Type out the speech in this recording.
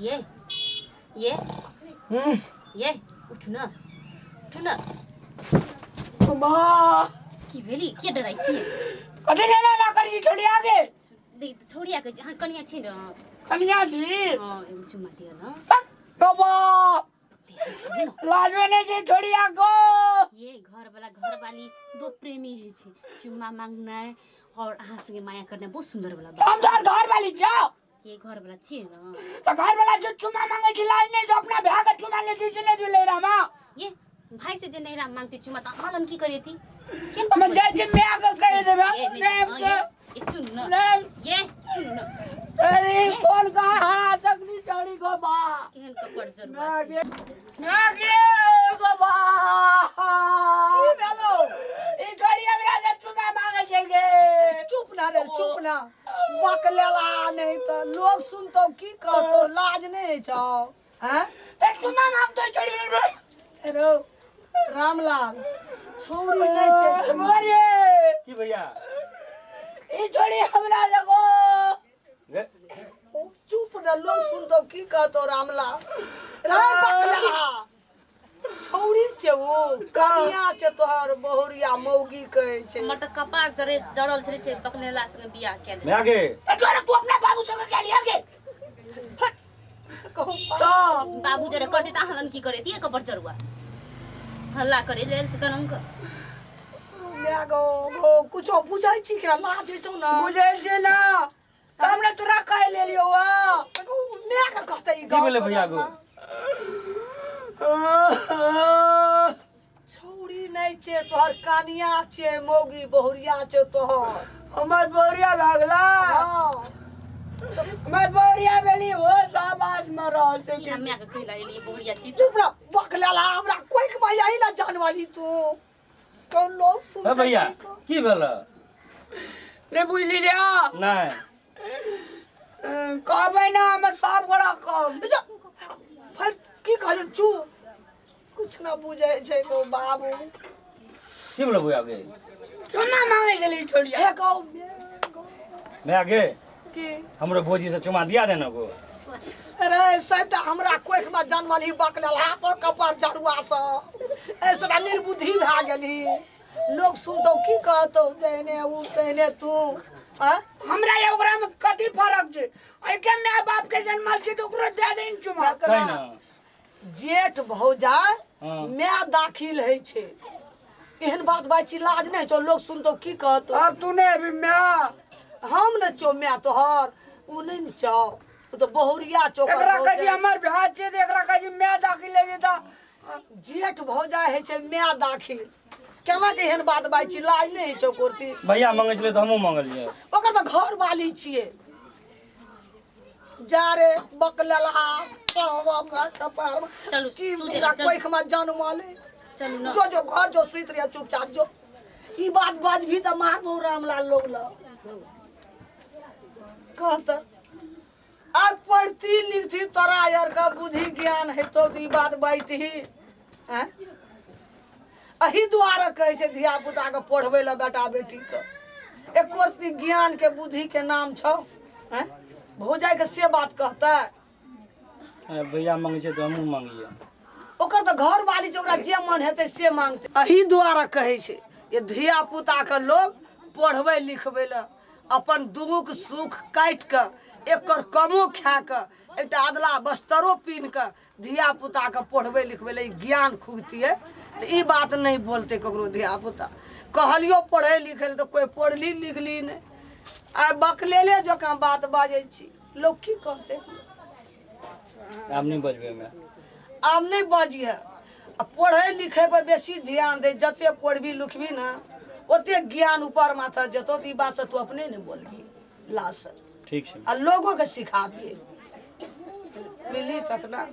ये ये ये उठ न माँ की भेली के डराई छी कथी लेना ना करी छोड़ी आगे देख त छोड़िया के हां कनिया छी न कन्या जी हां एगो चुम्मा दियो न बाबा लाजवे नहीं जी छोड़ी आगो ये घर वाली दो प्रेमी है छे चुम्मा मांगना और अहाँ संगे माया करना बहुत सुंदर वाला बात हम तो घर वाली जाओ ये घर वाला छी न तो घर वाला जो चुम्मा मांगे की लाज नहीं जो अपना भैया का चुम्मा ले दीजिए जो ले रहा माँ ये भाई से जे नहीं राम मांगती चुम्मा तो हालन की करे थी मैं जैसे मैं आगे कह दे ये सुन न ये सुन न अरे कौन का हरा तकनी चढ़ी को बा केहन कपड़ जरूर नागे को बा की भेलो ई छोड़ी हमरा से चुम्मा मांगे जेगे चुप ना रे चुप ना बकलेला नहीं तो लोग सुनतो की कहतो लाज नहीं छौ हैं एक चुम्मा मांगतो छोड़ी रो रामलाल छोड़ी नहीं छे मोरे की भैया ई छोड़ी हमरा लगो चुप ना लोग सुनतो की कहतो रामलाल राम बकलेला छोड़ी छे वो कनिया छे तोहर बहुरिया मौगी कहे छे हमर त कपार जड़ल छले से बकलेला संगे बियाह के ले मैं आगे तोरा तू अपना बाबू संग के लिया के कहू तो बाबू जरे कर देता हलन की करे थी कपड़ जरुआ हल्ला करे लेल कनम का मैं गो कुछो बुझाई छी कि लाज छौ ना मुझे जे ना हमने तोरा कह ले लियो वा मैं का कहते ई की बोले भैया को छौड़ी नहीं छे तोहर कानिया छे मौगी बहुरिया छे तोहर हमर बोरिया भागला हमर बोरिया बेली हो शाबाश में रहल की से हम्या के कहला एली बोरिया छी चुप रह बकलाला हमरा कोई के भैया ही ना जानवाली तू कौन लोग सुन ए भैया की भेल रे बुझली रे नहीं कहबै ना हम सब गोड़ा कम फिर की कहले चू कुछ ना बुझे छे को बाबू की बोले भैया आगे चुम्मा मांगे गेली छोड़िया हे गौ मैं आगे की हमरो भोजी से चुमा दिया देना को अरे सबटा हमरा कोई के जानवाली बकलाला सब कपार जरुआ स ऐसा निर्बुद्धि भा गेली लोग सुनतो की कहतो तेने उ तेने तू हां हमरा ये ओकरा में कथी फर्क छै ओइ के माय बाप के जन्मल छै तो ओकरो दे देन चुम्मा कहीं ना जेठ भौजा हाँ। मैं दाखिल है छे एहन बात बाची लाज नहीं छो लोग सुनतो की कहतो अब तूने अभी मैं हम न छो मैं तोहर उ नहीं न छो उ तो बहुरिया चो एकरा कजी हमर भाई छै त एकरा कजी मैं दाखिल ले जेता जेठ भौजा है छे मैं दाखिल केना के एहन बात बाची लाज नहीं छो करती भैया मांगे चले तो हमहू मांगलिए ओकर तो घर वाली छिए जा रे बकलला सब हमरा कपार में चलू की तू मेरा चल कोई खमा जान माले चलू न जो घर जो सुइत रहिया चुपचाप जो ई बात बाज भी त मार बहु रामलाल लोग ल कहत अब पढ़ती लिखती तोरा यार का बुद्धि ज्ञान है तो ई बात बाईती हैं अही द्वारा कहे छे धिया पुता के पढ़बै ल बेटा बेटी के एक कोरती ज्ञान के बुद्धि के नाम छौ हैं भौजाई के से बात कहता भैया मांगे छे तो हमहू मांगिए ओकर तो घर वाली छै ओकरा जे मन हेतै से मांगतै अही द्वारा कहै छै ये धिया पुता के लोग पढ़बै लिखबै ल अपन दुख सुख काटि के एकर कमो खा के एकटा अदला बस्तरो पीन के धिया पुता के पढ़बै लिखबै ल ज्ञान खुबतियै तो ई बात नहीं बोलते ककरो धिया पुता कहलियो पढ़े लिखे ल तो कोई पढ़ली लिखली नहीं आ बकलेले जकाँ बात बाजै छी लोग की कहते आप नहीं बजबे में आब नहीं बजिए पढ़े लिखे पर बेसी ध्यान दे जते पढ़बी लिखबी ना ओते ज्ञान ऊपर माथा जतो तो ई बात से तू अपने नहीं बोलबी लाश ठीक है आ लोगों के सिखाबिए मिली पकना